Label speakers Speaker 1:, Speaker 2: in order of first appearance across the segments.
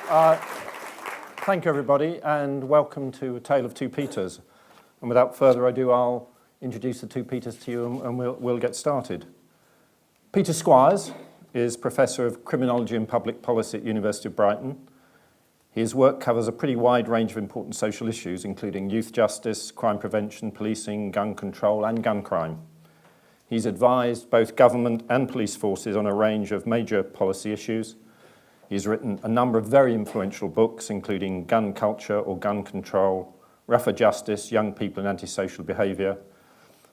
Speaker 1: Uh, Thank you, everybody, and welcome to A Tale of Two Peters. And without further ado, I'll introduce the two Peters to you and we'll get started. Peter Squires is Professor of Criminology and Public Policy at University of Brighton. His work covers a pretty wide range of important social issues, including youth justice, crime prevention, policing, gun control, and gun crime. He's advised both government and police forces on a range of major policy issues. He's written a number of very influential books, including Gun Culture or Gun Control, Rougher Justice, Young People and Antisocial Behaviour,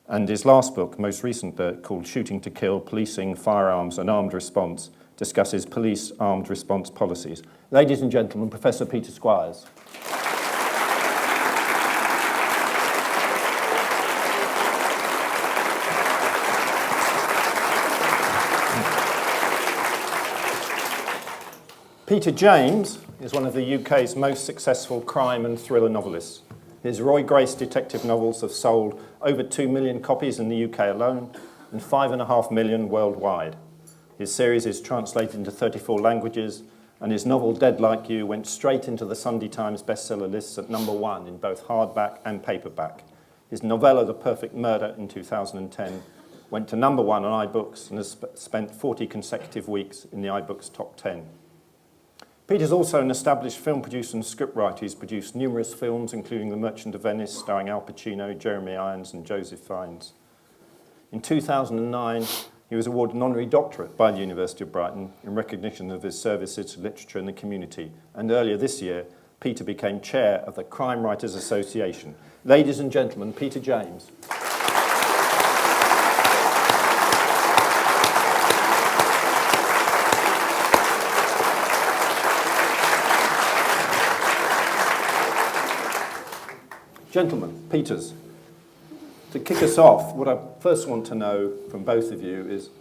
Speaker 1: and his last book, most recent book, called Shooting to Kill, Policing, Firearms and Armed Response, discusses police armed response policies. Ladies and gentlemen, Professor Peter Squires. Peter James is one of the UK's most successful crime and thriller novelists. His Roy Grace detective novels have sold over 2 million copies in the UK alone and 5.5 million worldwide. His series is translated into 34 languages, and his novel Dead Like You went straight into the Sunday Times bestseller lists at #1 in both hardback and paperback. His novella The Perfect Murder in 2010 went to #1 on iBooks and has spent 40 consecutive weeks in the iBooks top 10. Peter's also an established film producer and scriptwriter. He's produced numerous films, including The Merchant of Venice, starring Al Pacino, Jeremy Irons and Joseph Fiennes. In 2009, he was awarded an honorary doctorate by the University of Brighton in recognition of his services to literature and the community. And earlier this year, Peter became chair of the Crime Writers Association. Ladies and gentlemen, Peter James. Gentlemen, Peters, to kick us off, what I first want to know from both of you is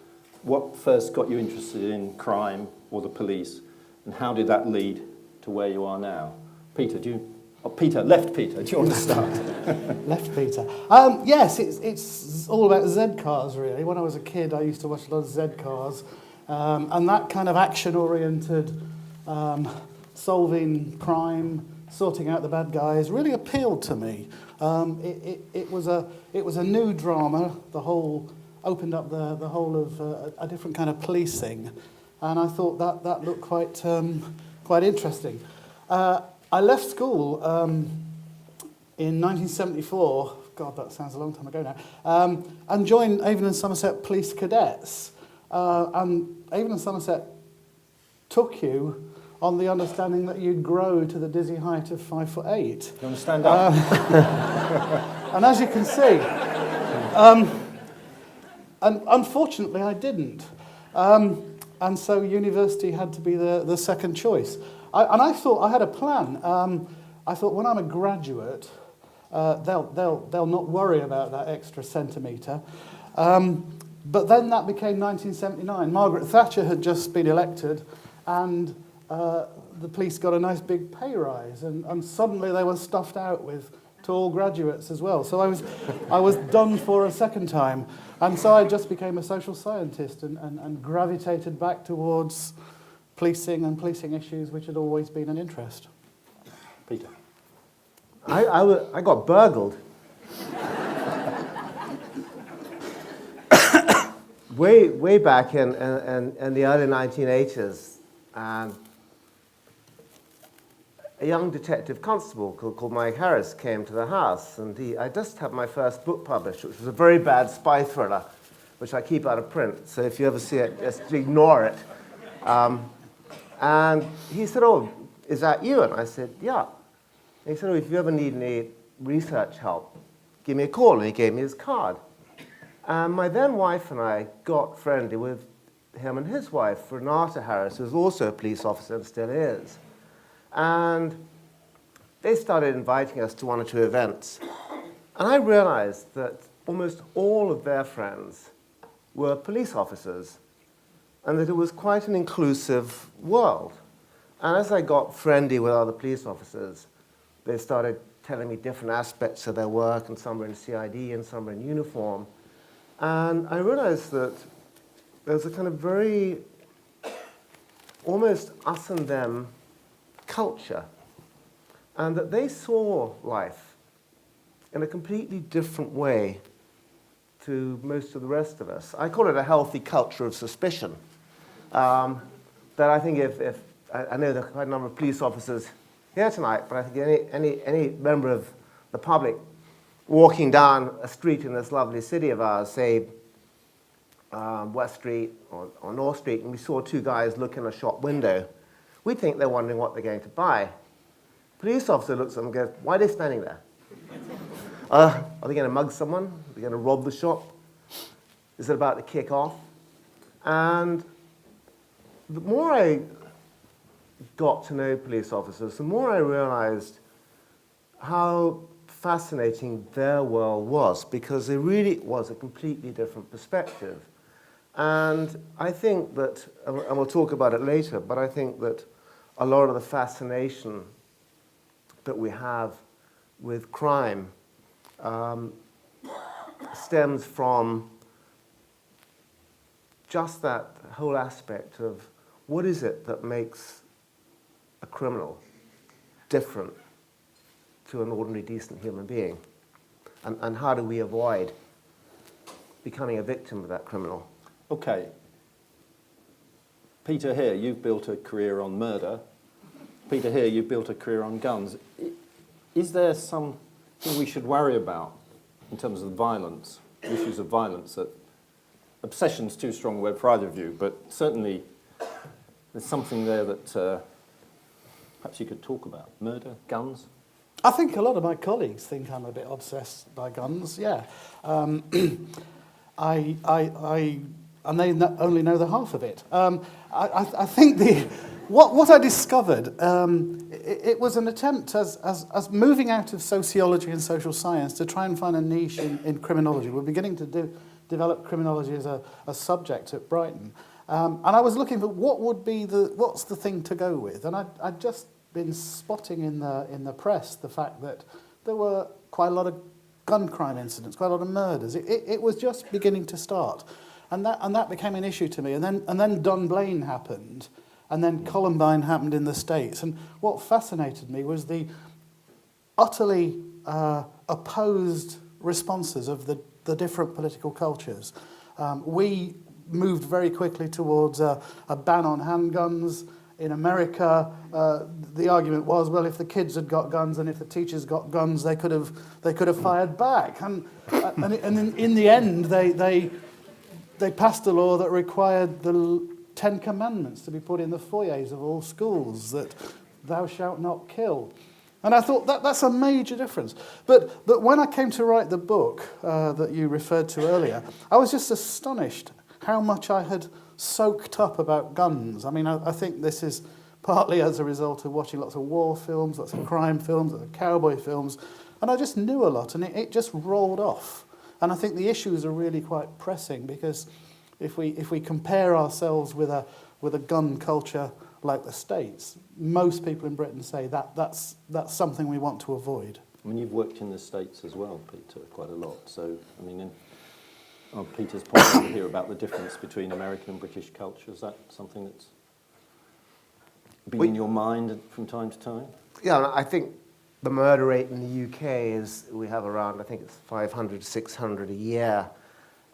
Speaker 1: what first got you interested in crime or the police, and how did that lead to where you are now? Peter, left Peter, do you want to start?
Speaker 2: Left Peter. Yes, it's all about Z cars, really. When I was a kid, I used to watch a lot of Z cars, and that kind of action-oriented, solving crime, sorting out the bad guys, really appealed to me. It was a new drama. Opened up the whole of a different kind of policing, and I thought that looked quite interesting. I left school in 1974. God, that sounds a long time ago now. And joined Avon and Somerset Police Cadets. And Avon and Somerset took you on the understanding that you'd grow to the dizzy height of 5'8".
Speaker 1: You want to stand up?
Speaker 2: And as you can see, and unfortunately I didn't. And so university had to be the second choice. I thought, I had a plan. I thought when I'm a graduate, they'll not worry about that extra centimetre. But then that became 1979. Margaret Thatcher had just been elected, and the police got a nice big pay rise, and suddenly they were stuffed out with tall graduates as well. So I was done for a second time, and so I just became a social scientist and gravitated back towards policing and policing issues, which had always been an interest.
Speaker 1: Peter.
Speaker 3: I got burgled. way back in the early 1980s, and a young detective constable called Mike Harris came to the house, and I just had my first book published, which was a very bad spy thriller, which I keep out of print, so if you ever see it, just ignore it. And he said, "Oh, is that you?" And I said, "Yeah." And he said, "Oh, if you ever need any research help, give me a call." And he gave me his card. And my then wife and I got friendly with him and his wife, Renata Harris, who was also a police officer and still is. And they started inviting us to one or two events. And I realized that almost all of their friends were police officers, and that it was quite an inclusive world. And as I got friendly with other police officers, they started telling me different aspects of their work, and some were in CID and some were in uniform. And I realized that there was a kind of very almost us and them culture, and that they saw life in a completely different way to most of the rest of us. I call it a healthy culture of suspicion. That I think if I know there are quite a number of police officers here tonight, but I think any member of the public walking down a street in this lovely city of ours, say West Street or North Street, and we saw two guys look in a shop window, we think they're wondering what they're going to buy. Police officer looks at them and goes, why are they standing there? Are they going to mug someone? Are they going to rob the shop? Is it about to kick off? And the more I got to know police officers, the more I realized how fascinating their world was, because it really was a completely different perspective. And I think that, and we'll talk about it later, but I think that a lot of the fascination that we have with crime stems from just that whole aspect of what is it that makes a criminal different to an ordinary, decent human being? And how do we avoid becoming a victim of that criminal?
Speaker 1: Okay. Peter, here, you've built a career on murder. Peter, here, you've built a career on guns. Is there something we should worry about in terms of violence, issues of violence? That obsession's too strong a word for either of you, but certainly there's something there that perhaps you could talk about. Murder, guns?
Speaker 2: I think a lot of my colleagues think I'm a bit obsessed by guns, yeah. And they only know the half of it. I think what I discovered, it was an attempt as moving out of sociology and social science to try and find a niche in criminology. We're beginning to develop criminology as a subject at Brighton. And I was looking for what's the thing to go with. And I'd just been spotting in the press the fact that there were quite a lot of gun crime incidents, quite a lot of murders. It was just beginning to start. And that became an issue to me. And then Dunblane happened. And then Columbine happened in the States. And what fascinated me was the utterly opposed responses of the different political cultures. We moved very quickly towards a ban on handguns. In America, the argument was, well, if the kids had got guns and if the teachers got guns, they could have fired back. And in the end, they passed a law that required the 10 Commandments to be put in the foyers of all schools, that thou shalt not kill. And I thought that's a major difference. But when I came to write the book that you referred to earlier, I was just astonished how much I had soaked up about guns. I mean, I think this is partly as a result of watching lots of war films, lots of crime films, lots of cowboy films, and I just knew a lot, and it just rolled off. And I think the issues are really quite pressing, because if we compare ourselves with a gun culture like the States, most people in Britain say that's something we want to avoid.
Speaker 1: I mean, you've worked in the States as well, Peter, quite a lot. So, I mean, on Peter's point, we hear about the difference between American and British culture. Is that something that's been in your mind from time to time?
Speaker 3: Yeah, I think the murder rate in the UK is, we have around, I think it's 500, 600 a year.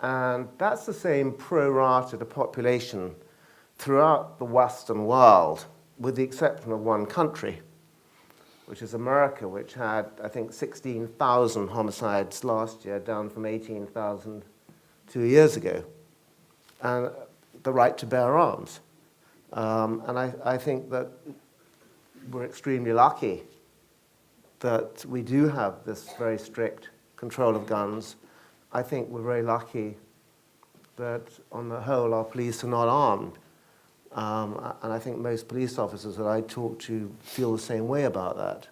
Speaker 3: And that's the same pro rata to population throughout the Western world, with the exception of one country, which is America, which had, I think, 16,000 homicides last year, down from 18,000 2 years ago, and the right to bear arms. And I think that we're extremely lucky that we do have this very strict control of guns. I think we're very lucky that, on the whole, our police are not armed. And I think most police officers that I talk to feel the same way about that.